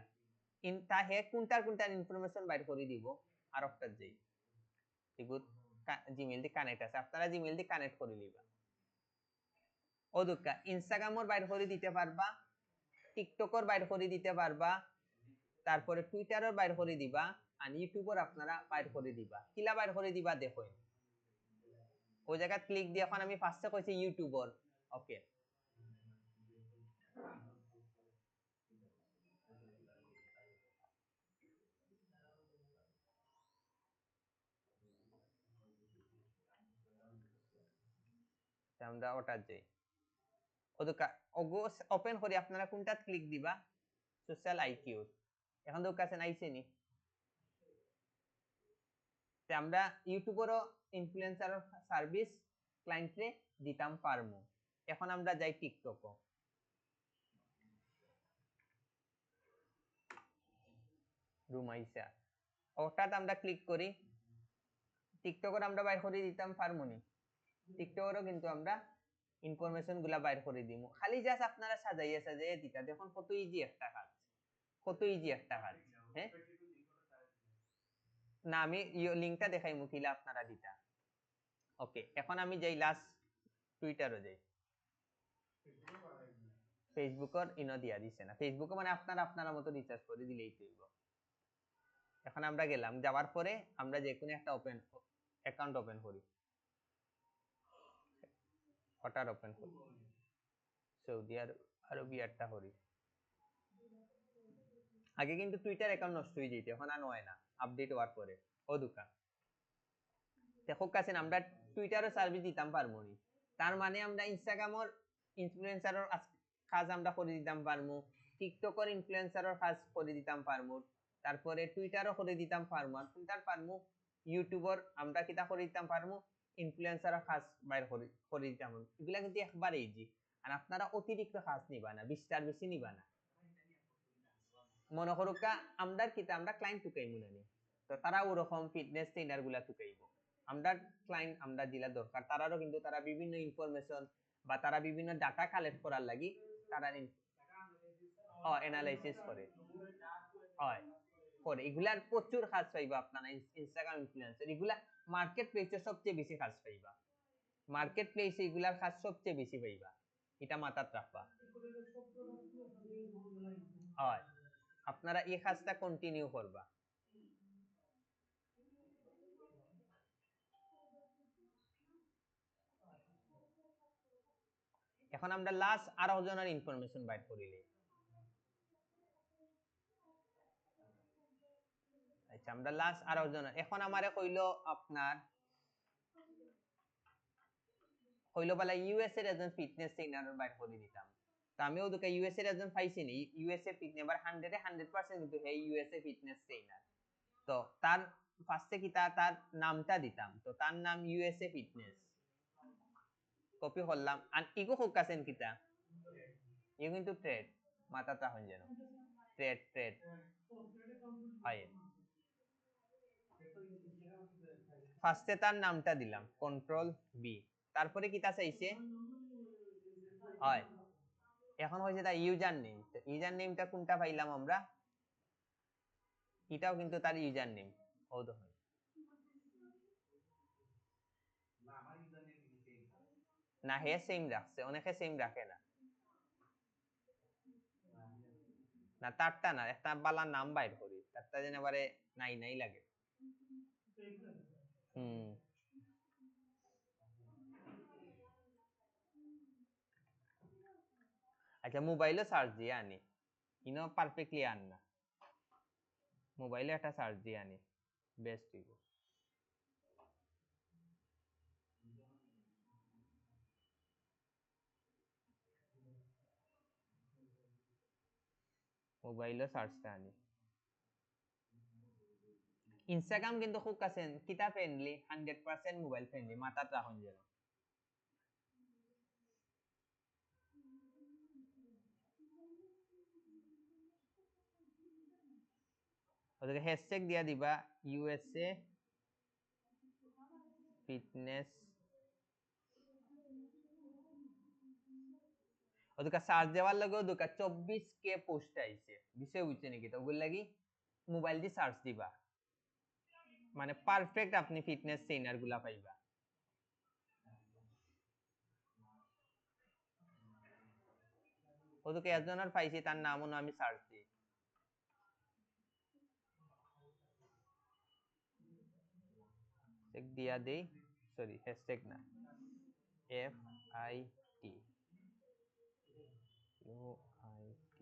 তা হে কোনটার ইনফরমেশন বাইর করে দিব, আরেকটা যেই এগুলো জিমেইল দিয়ে কানেক্ট আছে, আপনারা জিমেইল দিয়ে কানেক্ট করে নিবা। ও দোকা ইনস্টাগ্রামর বাইর করে দিতে পারবা, টিকটকর বাইর করে দিতে পারবা, তারপরে টুইটারও বাইর করে দিবা, আর ইউটিউবর আপনারা বাইর করে দিবা, কিলা বাইর করে দিবা দেখুন, ওই জায়গা ক্লিক দিয়ে এখন আমি ফার্স্টে কইছি ইউটিউবর, ওকে আমরা ওটা যাই, ওদুকা ওগো ওপেন করি, আপনারা কোনটা ক্লিক দিবা, সোশ্যাল আইকিউ, এখন তো কাছে আইছে নি, তে আমরা ইউটিউবেরও ইনফ্লুয়েন্সার সার্ভিস ক্লায়েন্টরে দিতাম পারমু। এখন আমরা যাই টিকটকও, রুমাইসা ওটাতে আমরা ক্লিক করি, টিকটকের আমরা বাইর করে দিতাম পারমুনি, টিকটকেরও কিন্তু আমরা ইনফরমেশন গুলা বাইর করে দিব, খালি জাস্ট আপনারা সাজাইয়া সাজাইয়া দিতা, দেখুন কত ইজি একটা কাজ, কত ইজি একটা কাজ। হ্যাঁ না আমি লিংকটা দেখাই মুখিলা আপনারা দিতা ওকে এখন আমি যাই লাস্ট টুইটারও যাই ফেসবুকর ইনো দিয়া দিছে না ফেসবুক মানে আপনারা আপনারা মতো রিচার্জ করে দিলেই হইব এখন আমরা গেলাম যাওয়ার পরে আমরা যে কোনো একটা ওপেন অ্যাকাউন্ট ওপেন করি ওটার ওপেন করি সৌদি আরবিয়ারটা করি আগে কিন্তু টুইটার অ্যাকাউন্ট নষ্ট হয়ে যেত এখন আর নয় না আপডেট হওয়ার পরে ও দুকা দেখো কাছে আমরা টুইটারও সার্ভিস দিতাম পারবো নি তার মানে আমরা ইনস্টাগ্রামর ইনফ্লুয়েন্সারর কাজ আমরা করে দিতাম পারমু টিকটকর ইনফ্লুয়েন্সারর কাজ করে দিতাম পারমু তারপরে টুইটারও করে দিতাম পারমু আর কোনটার পারমু ইউটিউবর আমরা কিটা করে দিতাম পারমু ইনফ্লুয়েন্সারর কাজ বাইর করে দিতাম এগুলা কিন্তু একবারে ইজি আর আপনারা অতিরিক্ত কাজ নিবা না 20টার বেশি নিবা না মনে করুকা আমরা কিটা আমরা ক্লায়েন্ট টুকাইমু না তো তারা ওরকম ফিটনেস ট্রেনার গুলা টুকাইব আমরা ক্লায়েন্ট আমরা দিলা দরকার তারারও কিন্তু তারা বিভিন্ন ইনফরমেশন বা তারা বিভিন্ন ডাটা কালেক্ট করার লাগি তারা অ্যানালাইসিস করে হয় করে এগুলার প্রচুর কাজ পাইবা আপনারা ইনস্টাগ্রাম ইনফ্লুয়েন্সার এগুলা মার্কেট প্লেসে সবচেয়ে বেশি কাজ পাইবা মার্কেট প্লেসে এগুলার কাজ সবচেয়ে বেশি পাইবা এটা মাথাত রাখবা হয় আপনারা এই কাজটা কন্টিনিউ করবা এখন আমরা লাস্ট 12 জনের ইনফরমেশন বাইর করিলে আচ্ছা আমরা লাস্ট 12 জনের এখন আমারে কইলো আপনার কইলো বলা ইউএস এর একজন ফিটনেস ট্রেনার বাইর করে দিতাম তো আমিও দুকে ইউএস এর একজন পাইছি নি ইউএস এ ফিটনেস এবার 100 এ 100% কিন্তু হে ইউএস এ ফিটনেস ট্রেনার তো তার ফার্স্টে কি তার নামটা দিতাম তো তার নাম ইউএস এ ফিটনেস কপি করলাম আর ইগো হোকাছেন কিতা ইগো কিন্তু ট্রেড মাথাটা হন যেন ট্রেড হয় ফার্স্টে তার নামটা দিলাম কন্ট্রোল বি তারপরে কিতা চাইছে হয় এখন হয়েছে তার ইউজার নেমটা কোনটা পাইলাম আমরা এটাও কিন্তু তার ইউজার নেম ও তো হয় না হে সেম রাখছে অনেকে সেম রাখে না না তারটা না একটা বালা নাম বাইর করি তারটা যেন এবারে নাই নাই লাগে হুম আচ্ছা মোবাইলে সার্চ দিয়ে আনি ইনো পারফেক্টলি আন না মোবাইলে একটা সার্চ দিয়ে আনি বেস্ট হইব মোবাইলে সার্চটা আনি ইনস্টাগ্রাম কিন্তু খুব কাছেন কিতা ফ্রেন্ডলি 100% মোবাইল ফ্রেন্ডলি মাথাত রাখুন যেন ওদেরকে হ্যাশট্যাগ দিয়া দিবা ইউএসএ ফিটনেস ওদেরকে সার্চ দেওয়ার লগে ওদেরকে 24K পোস্ট আইছে বিষয় বুঝছে নাকি তো ওগুলো লাগি মোবাইল দিয়ে সার্চ দিবা মানে পারফেক্ট আপনি ফিটনেস ট্রেনার গুলা পাইবা ওদেরকে একজনের পাইছি তার নামও আমি সার্চ দিই দিয়া দেই সরি হ্যাশট্যাগ না FIT UIT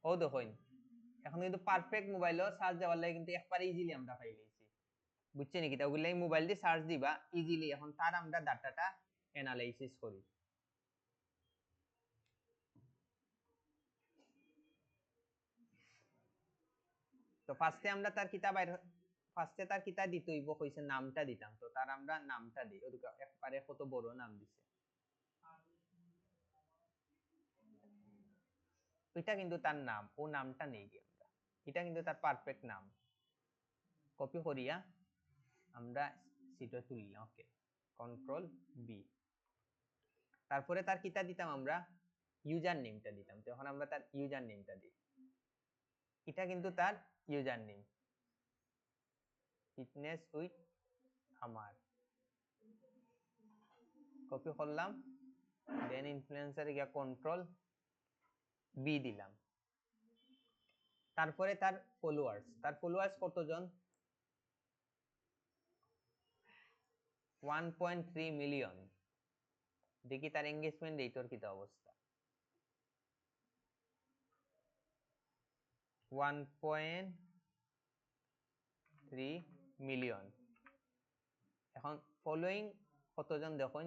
ও দেখুন এখন কিন্তু পারফেক্ট মোবাইলও সার্চ দেওয়ার লাগে কিন্তু একবারে ইজিলি আমরা পাই লইছি বুঝছেন কি ওগুলাই মোবাইল দিয়ে সার্চ দিবা ইজিলি এখন তার আমরা ডাটাটা অ্যানালাইসিস করি তো ফার্স্টে আমরা তার কিতাব ফার্স্টে তার কিতাব দিতে হইব কইছে নামটা দিতাম তো তার আমরা নামটা দিই ওদিকে একবারে কত বড় নাম দিছে এটা কিন্তু তার নাম ও নামটা নেই কি আমরা এটা কিন্তু তার পারফেক্ট নাম কপি করিয়া আমরা সিটে তুললাম ওকে কন্ট্রোল বি তারপরে তার কিটা দিতাম আমরা ইউজার নেমটা দিতাম। তো এখন আমরা তার ইউজার নেমটা দিই, এটা কিন্তু তার ইউজার নেম, ফিটনেস উইথ আমার। কপি করলাম, দেন ইনফ্লুয়েন্সারে গিয়া কন্ট্রোল বি দিলাম। তারপরে তার ফলোয়ার্স কতজন? 1.3 মিলিয়ন। দেখি তার এঙ্গেজমেন্ট রেটর কিটা অবস্থা। 1.3 মিলিয়ন। এখন ফলোইং কতজন দেখুন,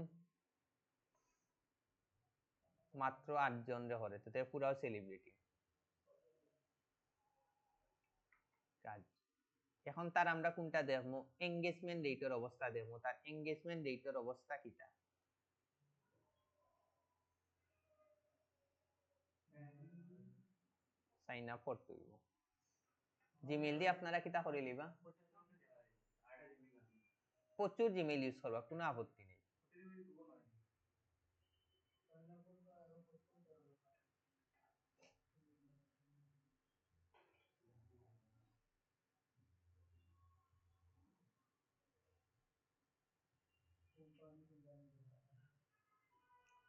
মাত্র 8 জন রে করে, তো পুরাও সেলিব্রিটি কাজ। এখন তার আমরা কোনটা দেখবো? এঙ্গেজমেন্ট রেটের অবস্থা দেখবো। তার এঙ্গেজমেন্ট রেটের অবস্থা কিটা? সাইন আপ করতে হইব। জিমেইল দিয়ে আপনারা কিটা করে লিবা? প্রচুর জিমেইল ইউজ করবা, কোনো আপত্তি নেই।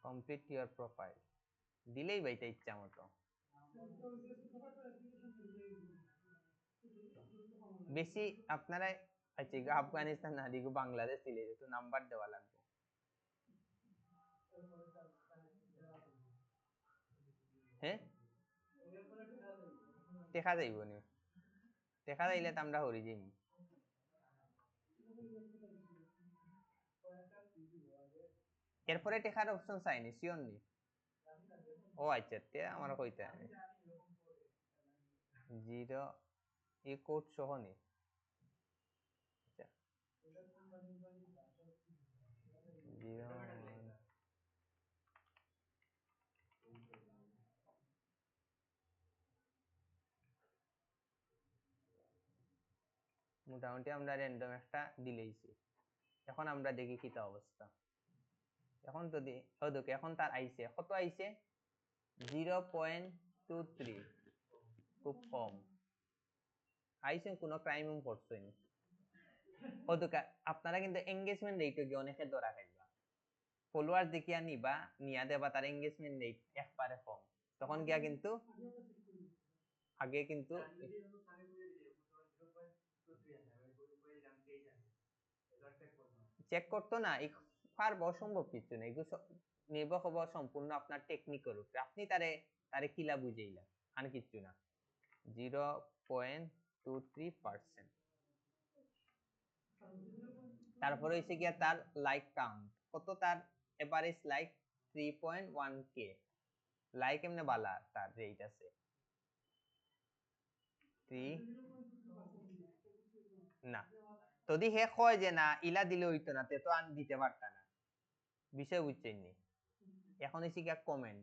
কমপ্লিট ইওর প্রোফাইল দিলেই বাইটা ইচ্ছা মতো। বেশি আপনারা আচ্ছা আফগানিস্তান না দিগো, বাংলাদেশ দিলে একটু নাম্বার দেওয়া লাগবে। হ্যাঁ দেখা যাইব নি, দেখা যাইলে তো আমরা হরি যাই। এরপরে টেকার অপশন চাইনি, শিওর নি? ও আচ্ছা, তে আমার কইতে জিরো এই কোড সহ নি। মোটামুটি আমরা র্যান্ডম একটা দিলেইছি। এখন আমরা দেখি কিটা অবস্থা। এখন তো দেখো এখন তার আইছে কত? আইছে 0.23, খুব কম আইছে, কোনো ক্রাইমও করছেন। ওদুকা আপনারা কিন্তু এঙ্গেজমেন্ট রেটে গিয়ে অনেকে ধরা খাইবা, ফলোয়ার দেখিয়া নিবা, নিয়া দেবা তার এঙ্গেজমেন্ট রেট একবারে কম, তখন গিয়া কিন্তু আগে কিন্তু চেক করতো না, পারবো, অসম্ভব কিছু নেই। নির্ভর হবো সম্পূর্ণ আপনার টেকনিকের উপরে, আপনি তারে কিলা বুঝাইলা, আর কিছু না। 0.23%। তারপরে হইছে গিয়া তার লাইক কাউন্ট কত? তার এভারেজ লাইক 3.1k লাইক। এমনি বালা তার রেট আছে 3 না। যদি হে কয় যে না ইলা দিলে হইতো না, তে তো আন দিতে পারতা না, বিষয় বুঝছেন নি? এখন হইছে গিয়া কমেন্ট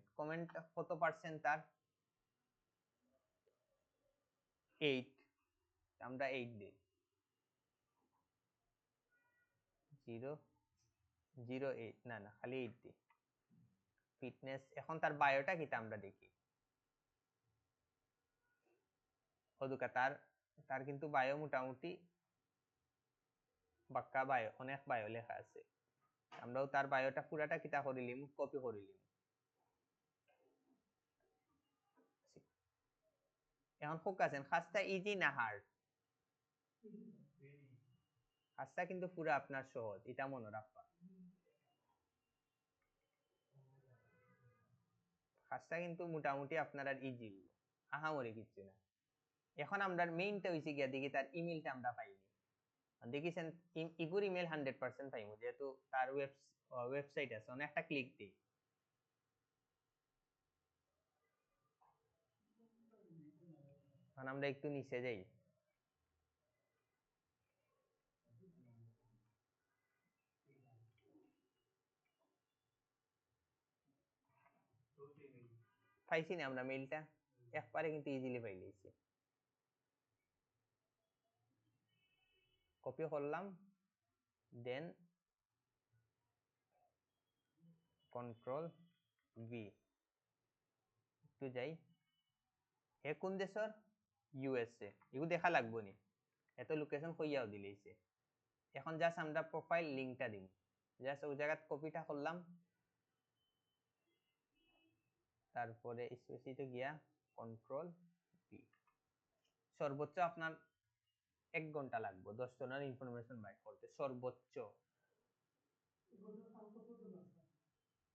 কত পার্সেন্ট তার? 8। আমরা 8 দিই। 0.08 না না, খালি 8 দিই। ফিটনেস, এখন তার বায়োটা কিটা আমরা দেখি। ওদুকা তার কিন্তু বায়ো মোটামুটি বাক্কা বায়ো, অনেক বায়ো লেখা আছে। আমরাও তার বায়োটা পুরাটা কিটা করিলিম, কপি করিলিম। এখন ফোকাসেন খাস্তা ইজি না হার্ড? খাস্তা কিন্তু পুরা আপনার সহজ, এটা মনে রাখবা। খাস্তা কিন্তু মোটামুটি আপনার আর ইজি, আহামরি কিছু না। এখন আমরা মেইনটা হইছে গিয়া দেখি তার ইমেলটা আমরা পাইনি। দেখিছেন ইগুর ইমেল 100% পাইমু, যেহেতু তার ওয়েবসাইট আছে। অনেকটা ক্লিক দিই, এখন আমরা একটু নিচে যাই। পাইছি না আমরা মেইলটা, একবারে কিন্তু ইজিলি পাই লইছি। কপি করলাম, দেন কন্ট্রোল ভি একটু যাই হে কোন দেশর ইউএসএ এগু দেখা লাগবো নি এত লোকেশন কইয়াও দিলেইছে এখন জাস্ট আমরা প্রোফাইল লিংকটা দিব জাস্ট ওই জায়গা কপিটা করলাম তারপরে স্পেসিতে গিয়া কন্ট্রোল ভি সর্বোচ্চ আপনার 1 ঘন্টা লাগবে 10 জনের ইনফরমেশন বাইর করতে সর্বোচ্চ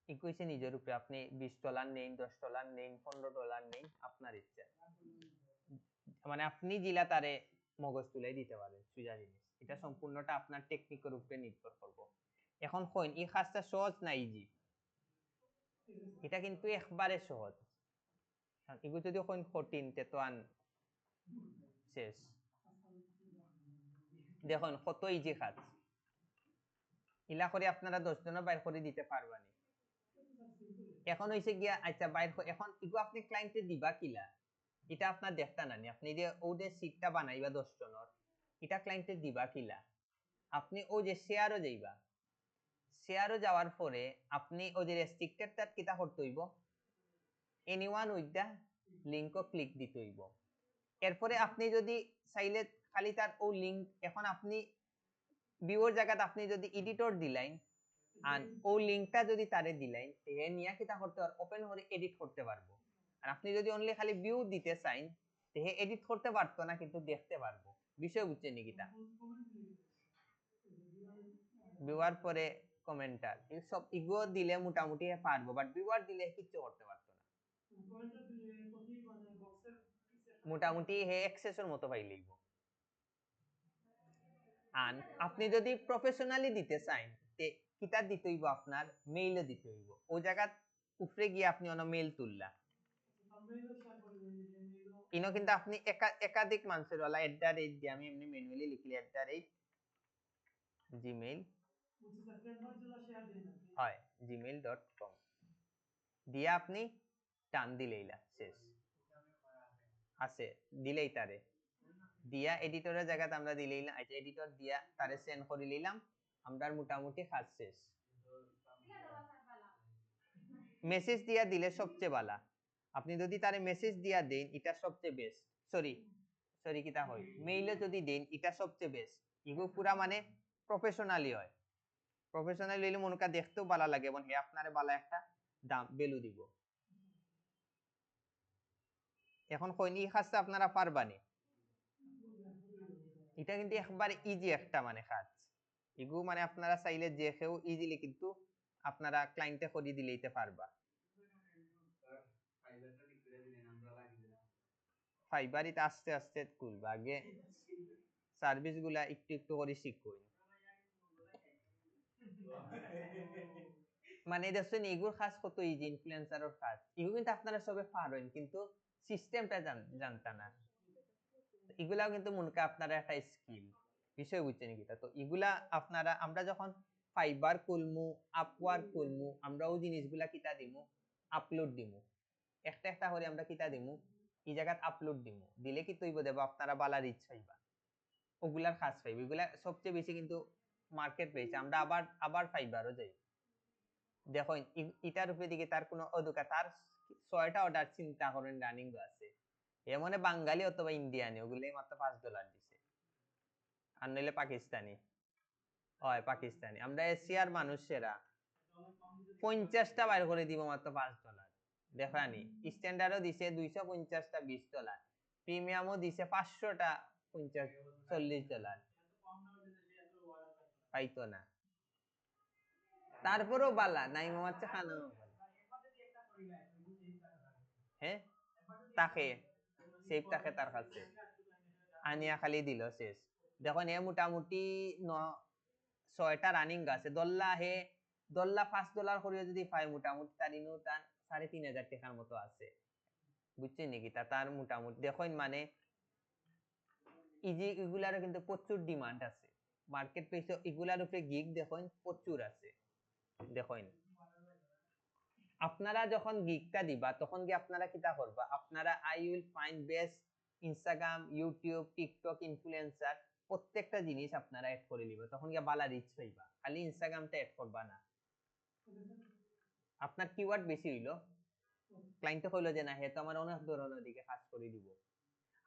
ইকুইছে নিজের উপরে আপনি $20 নেন $10 নেন $15 নেন আপনার ইচ্ছা মানে আপনি জিলা তারে মগজ তুলাই দিতে পারেন সুজা জিনিস এটা সম্পূর্ণটা আপনার টেকনিকের উপরে নির্ভর করব এখন কইন এই কাজটা সহজ না ইজি এটা কিন্তু একবারে সহজ এগুলো যদি কইন কঠিন তে তো আন শেষ দেখুন কত ইজি কাজ ইলা করে আপনারা 10 জনের বাইর করে দিতে পারবানি এখন হইছে গিয়া আচ্ছা বাইর এখন ইগো আপনি ক্লায়েন্টে দিবা কিলা এটা আপনার দেখতা নানি আপনি যে ওদের সিটটা বানাইবা 10 জনের এটা ক্লায়েন্টে দিবা কিলা আপনি ও যে শেয়ারও যাইবা শেয়ারও যাওয়ার পরে আপনি ও যে রেস্ট্রিক্টেড টা কিটা করতে হইব এনিওয়ান উইথ দা লিংকও ক্লিক দিতে হইব এরপরে আপনি যদি চাইলে খালি তার ও লিংক এখন আপনি ভিউর জায়গাতে আপনি যদি এডিটর দিলেন আর ও লিংকটা যদি তারে দিলেন তে নিয়া কিটা করতে পারবে ওপেন করে এডিট করতে পারবো আর আপনি যদি অনলি খালি ভিউ দিতে চান তে এডিট করতে পারতো না কিন্তু দেখতে পারবো বিষয় বুঝছেন নি কিটা ভিউয়ার পরে কমেন্টার এই সব ইগো দিলে মোটামুটি পারবো বাট ভিউয়ার দিলে কিচ্ছু করতে পারতো না মোটামুটি হে এক্সেসের মতো পাই লইব আর আপনি যদি প্রফেশনালি দিতে চান তে কিটা দিতে হইব আপনার মেইলে দিতে হইব ওই জায়গা উপরে গিয়ে আপনি অন মেইল তুললা ইনো কিন্তু আপনি একাধিক মানুষের ওলা @ দিয়ে আমি এমনি ম্যানুয়ালি লিখলি @gmail হয় gmail.com দিয়া আপনি টান দিলেইলা শেষ আছে দিলেই তারে দিয়া এডিটরের জায়গাতে আমরা দিলেইলা আচ্ছা এডিটর দিয়া তারে সেন্ড করে নিলাম আমরার মোটামুটি কাজ শেষ মেসেজ দিয়া দিলে সবচেয়ে ভালো আপনি যদি তারে মেসেজ দিয়া দেন এটা সবচেয়ে বেস্ট সরি কিটা হয় মেইলে যদি দেন এটা সবচেয়ে বেস্ট ইগো পুরা মানে প্রফেশনালি হয় প্রফেশনালি হইলে মনকা দেখতেও ভালো লাগে এবং হে আপনারে ভালো একটা দাম ভ্যালু দিব এখন কইনি এই কাজটা আপনারা পারবানি এটা কিন্তু একবারে ইজি একটা মানে কাজ এগু মানে আপনারা চাইলে যে কেউ ইজিলি কিন্তু আপনারা ক্লায়েন্টে করে দিলেইতে পারবা ফাইবারিতে আস্তে আস্তে খুলবা আগে সার্ভিস গুলা একটু একটু করে শিখুন মানে দেখছেন এগুর কাজ কত ইজি ইনফ্লুয়েন্সারের কাজ এগুলো কিন্তু আপনারা সবে পারেন কিন্তু সিস্টেমটা জানতা না এগুলাও কিন্তু মনকে আপনারা একটা স্কিল বিষয় বুঝছেন কিটা তো এগুলা আপনারা আমরা যখন ফাইবার খুলমু আপওয়ার্ক খুলমু আমরা ওই জিনিসগুলা কিটা দিমু আপলোড দিমু একটা একটা করে আমরা কিটা দিমু এই জায়গাত আপলোড দিমু দিলে কি তৈব দেব আপনারা বালা রিচ পাইবা ওগুলার কাজ পাইবে এগুলা সবচেয়ে বেশি কিন্তু মার্কেট পেয়েছে আমরা আবার ফাইবারও যাই দেখুন এটার উপরে দিকে তার কোনো অদুকা তার 6টা অর্ডার চিন্তা করেন রানিং আছে এমনে বাঙালি অথবা ইন্ডিয়ানি ওগুলাই মাত্র $5 দিছে আর নইলে পাকিস্তানি হয় পাকিস্তানি আমরা এশিয়ার মানুষেরা 50টা বাইর করে দিব মাত্র $5 দেখানি স্ট্যান্ডার্ডও দিছে 250টা $20 প্রিমিয়ামও দিছে 500টা $40 পাইতো না তারপরেও বালা নাই মামাচ্ছে খানা হ্যাঁ তাকে সেফ তাকে তার কাছে আনিয়া খালি দিল শেষ দেখুন এ মোটামুটি 6টা রানিং আছে দল্লা $5 করে যদি পাই মোটামুটি তার ইনো তার 3,500 টাকার মতো আছে বুঝছেন নাকি তার মোটামুটি দেখুন মানে ইজি এগুলারও কিন্তু প্রচুর ডিমান্ড আছে মার্কেট প্লেসে এগুলার উপরে গিগ দেখুন প্রচুর আছে দেখুন আপনারা যখন গিগটা দিবা তখন কি আপনারা কিটা করবা আপনারা I will find best Instagram YouTube TikTok influencer প্রত্যেকটা জিনিস আপনারা অ্যাড করে নিবা তখন কি বালা রিচ পাইবা খালি ইনস্টাগ্রামটা অ্যাড করবা না আপনার কিওয়ার্ড বেশি হইলো, ক্লায়েন্টে কইলো যে না হে তো আমার অনেক ধরনের দিকে কাজ করে দিব।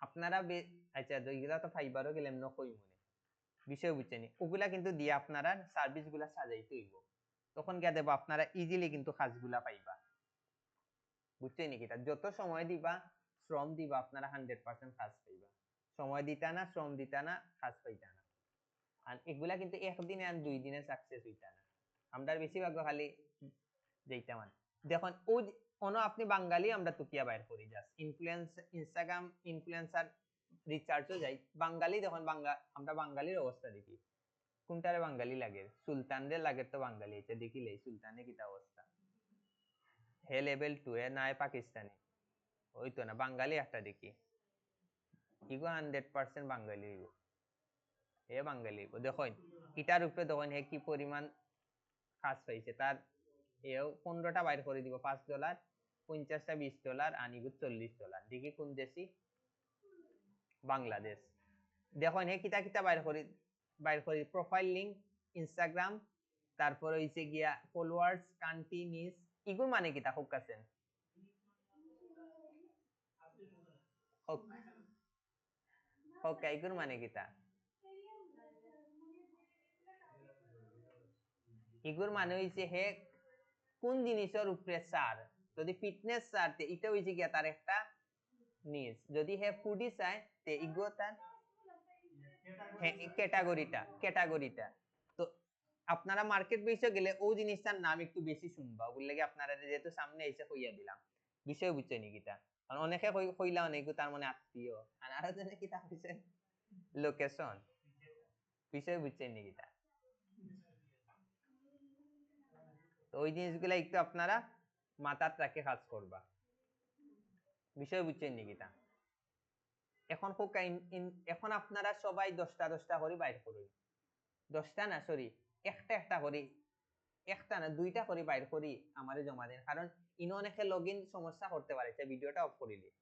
আপনারা আচ্ছা এইগুলা তো ফাইবারও গেলাম না কই মনে বিষয় বুঝছেন, ওগুলা কিন্তু দিয়ে আপনারা সার্ভিস গুলা সাজাইতে হইব, তখন গিয়ে দেবো আপনারা ইজিলি কিন্তু কাজগুলা পাইবা। বুঝছেন কি? যত সময় দিবা শ্রম দিবা আপনারা 100% কাজ পাইবা। সময় দিতা না, শ্রম দিতা না, কাজ পাইতা না। আর এগুলা কিন্তু একদিনে আর 2 দিনে সাকসেস হইতা না। আমরা বেশিরভাগ খালি যেইটা মানে দেখুন ও আপনি বাঙালি আমরা তুকিয়া বাইর করি জাস্ট ইনস্টাগ্রাম ইনফ্লুয়েন্সার রিচার্জও যাই বাঙালি, দেখুন আমরা বাঙালির অবস্থা দেখি কোনটারে বাঙালি লাগে, সুলতানদের লাগে তো বাঙালি, এটা দেখিলে সুলতানের কিটা অবস্থা, হে লেভেল 2 এ নাই পাকিস্তানি, ওই তো না বাঙালি একটা দেখি ইগো 100% বাঙালি ইগো, হে বাঙালি ইগো দেখুন এটার উপরে দেখুন হে কি পরিমাণ কাজ পাইছে, তার এও 15টা বাইর করে দিব $5, 50টা $20 আর ইগো $40, দেখি কোন দেশি, বাংলাদেশ। দেখুন হে কিতা কিতা বাইর করি প্রোফাইল লিংক, ইনস্টাগ্রাম, তারপর হইছে গিয়া ফলোয়ার্স, কান্ট্রি, নিস, ইগুর মানে কিতা হোক আছেন হোক হোক ইগুর মানে কিতা, ইগুর মানে হইছে হে কোন জিনিসের উপরে চার, যদি ফিটনেস চার তে এটা হইছে গিয়া তার একটা নিস, যদি হে ফুডি চায় তে ইগো তার ক্যাটাগরিটা। তো আপনারা মার্কেট বেসে গেলে ও জিনিসটার নাম একটু বেশি শুনবা, ওগুলো লাগে আপনারা যেহেতু সামনে এসে কইয়া দিলাম বিষয় বুঝছেন কিটা, কারণ অনেকে কইলা অনেক তার মানে আত্মীয় আর আরো জনে কিটা হইছে লোকেশন, বিষয় বুঝছেন কিটা। তো ওই জিনিসগুলা একটু আপনারা মাথার রাখে কাজ করবা, বিষয় বুঝছেন কিটা। এখন এখন আপনারা সবাই 10টা করে বাইর করুন, 10টা না সরি একটা করি, একটা না 2টা করে বাইর করি আমারে জমা দেন, কারণ ইনো অনেকে লগইন সমস্যা করতে পারে, তাই ভিডিওটা অফ করে দিই।